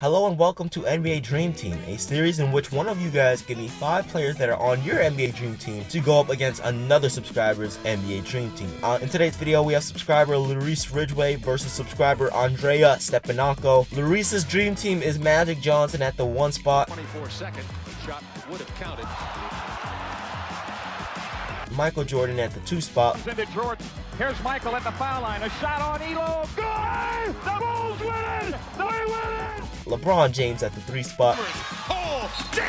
Hello and welcome to NBA Dream Team, a series in which one of you guys give me 5 players that are on your NBA Dream Team to go up against another subscriber's NBA Dream Team. In today's video, we have subscriber Larice Ridgway versus subscriber Andrea Stepanenko. Larice's Dream Team is Magic Johnson at the 1 spot. 24-second shot would have counted. Michael Jordan at the 2 spot. Into Jordan. Here's Michael at the foul line. A shot on Elo. Good! The Bulls win it! They win it! LeBron James at the 3 spot. Oh, James!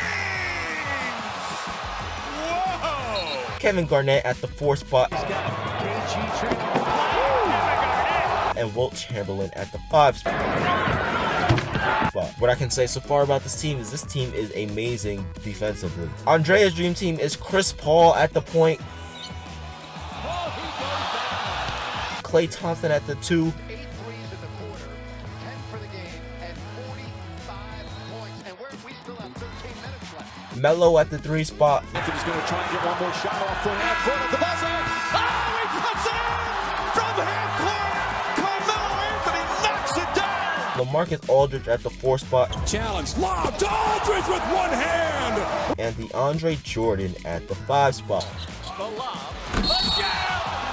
Whoa! Kevin Garnett at the 4 spot. And Wilt Chamberlain at the 5 spot. What I can say so far about this team is amazing defensively. Andrea's Dream Team is Chris Paul at the point. Klay Thompson at the 2. 8 threes in the quarter, 10 for the game, and 45 points. And we still have 13 minutes left. Melo at the 3 spot. Anthony's going to try and get one more shot off from half court at the buzzer. Oh, he puts it in from half court. Carmelo Anthony knocks it down. LaMarcus Aldridge at the 4 spot. Challenge lobbed. Aldridge with one hand. And DeAndre Jordan at the 5 spot. The lob. A jam!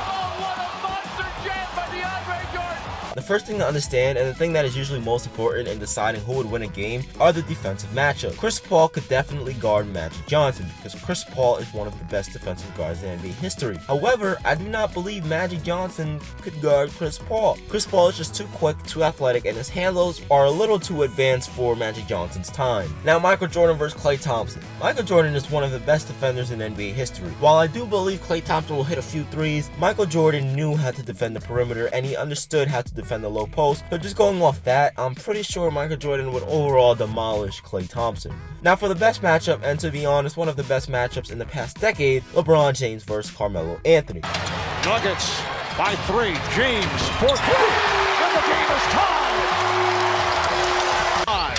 Oh, what a monster jam by DeAndre Jordan! The first thing to understand, and the thing that is usually most important in deciding who would win a game, are the defensive matchups. Chris Paul could definitely guard Magic Johnson because Chris Paul is one of the best defensive guards in NBA history. However, I do not believe Magic Johnson could guard Chris Paul. Chris Paul is just too quick, too athletic, and his handles are a little too advanced for Magic Johnson's time. Now, Michael Jordan versus Klay Thompson. Michael Jordan is one of the best defenders in NBA history. While I do believe Klay Thompson will hit a few threes, Michael Jordan knew how to defend the perimeter and he understood how to defend the low post. So just going off that, I'm pretty sure Michael Jordan would overall demolish Klay Thompson. Now for the best matchup, and to be honest, one of the best matchups in the past decade, LeBron James versus Carmelo Anthony. Nuggets by 3. James for 3. And the game is tied. 5.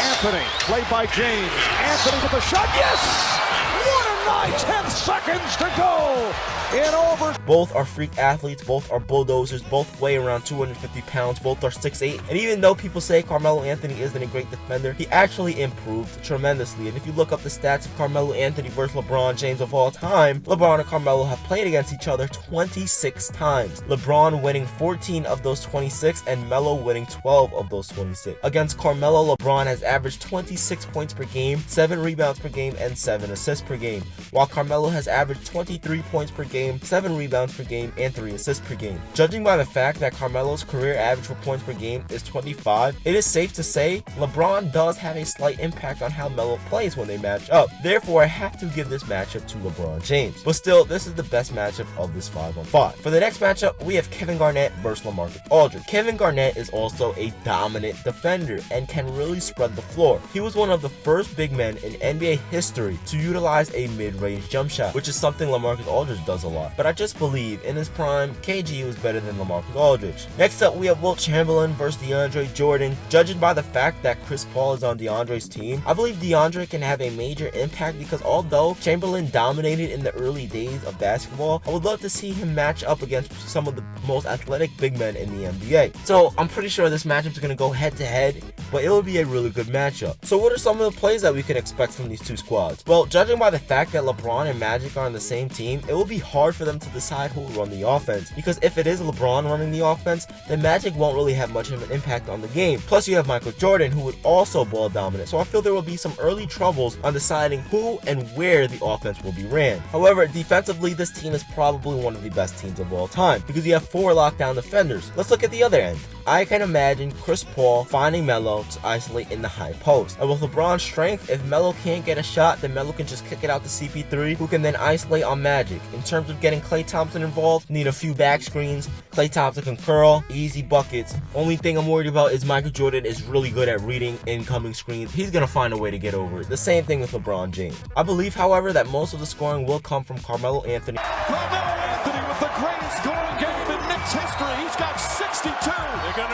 Anthony, played by James. Anthony with the shot. Yes! What a night! 10 seconds to go in over. Both are freak athletes, both are bulldozers, both weigh around 250 pounds, both are 6'8". And even though people say Carmelo Anthony isn't a great defender, he actually improved tremendously. And if you look up the stats of Carmelo Anthony versus LeBron James of all time, LeBron and Carmelo have played against each other 26 times. LeBron winning 14 of those 26 and Melo winning 12 of those 26. Against Carmelo, LeBron has averaged 26 points per game, 7 rebounds per game, and 7 assists per game, while Carmelo has averaged 23 points per game, 7 rebounds per game, and 3 assists per game. Judging by the fact that Carmelo's career average for points per game is 25, it is safe to say LeBron does have a slight impact on how Melo plays when they match up. Therefore, I have to give this matchup to LeBron James. But still, this is the best matchup of this 5-on-5. For the next matchup, we have Kevin Garnett versus LaMarcus Aldridge. Kevin Garnett is also a dominant defender and can really spread the floor. He was one of the first big men in NBA history to utilize a mid-range jump shot, which is something LaMarcus Aldridge does a lot. But I just believe in his prime, KG was better than LaMarcus Aldridge. Next up, we have Wilt Chamberlain versus DeAndre Jordan. Judging by the fact that Chris Paul is on DeAndre's team, I believe DeAndre can have a major impact because although Chamberlain dominated in the early days of basketball, I would love to see him match up against some of the most athletic big men in the NBA. So I'm pretty sure this matchup is going to go head to head, but it will be a really good matchup. So what are some of the plays that we can expect from these two squads? Well, judging by the fact that LeBron and Magic are on the same team, it will be hard for them to decide who will run the offense, because if it is LeBron running the offense, then Magic won't really have much of an impact on the game. Plus you have Michael Jordan, who would also ball dominant, so I feel there will be some early troubles on deciding who and where the offense will be ran. However, defensively, this team is probably one of the best teams of all time because you have 4 lockdown defenders. Let's look at the other end. I can imagine Chris Paul finding Melo to isolate in the high post. And with LeBron's strength, if Melo can't get a shot, then Melo can just kick it out to CP3, who can then isolate on Magic. In terms of getting Klay Thompson involved, need a few back screens. Klay Thompson can curl, easy buckets. Only thing I'm worried about is Michael Jordan is really good at reading incoming screens. He's gonna find a way to get over it. The same thing with LeBron James. I believe, however, that most of the scoring will come from Carmelo Anthony. Carmelo Anthony with the greatest scoring game in Knicks history. He's got 62.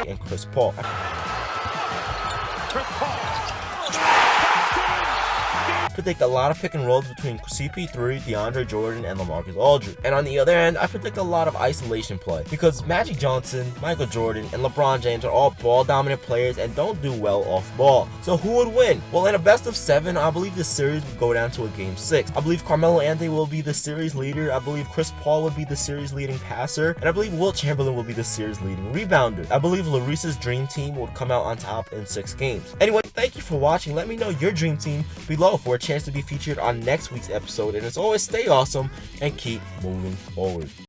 And Chris Paul. Chris Paul. predict a lot of pick and rolls between CP3, DeAndre Jordan, and LaMarcus Aldridge. And on the other end, I predict a lot of isolation play because Magic Johnson, Michael Jordan, and LeBron James are all ball-dominant players and don't do well off ball. So who would win? Well, in a best of 7, I believe the series would go down to a game 6. I believe Carmelo Anthony will be the series leader. I believe Chris Paul would be the series leading passer. And I believe Wilt Chamberlain will be the series leading rebounder. I believe Larissa's dream team would come out on top in 6 games. Anyway, thank you for watching. Let me know your dream team below for a chance to be featured on next week's episode. And as always, stay awesome and keep moving forward.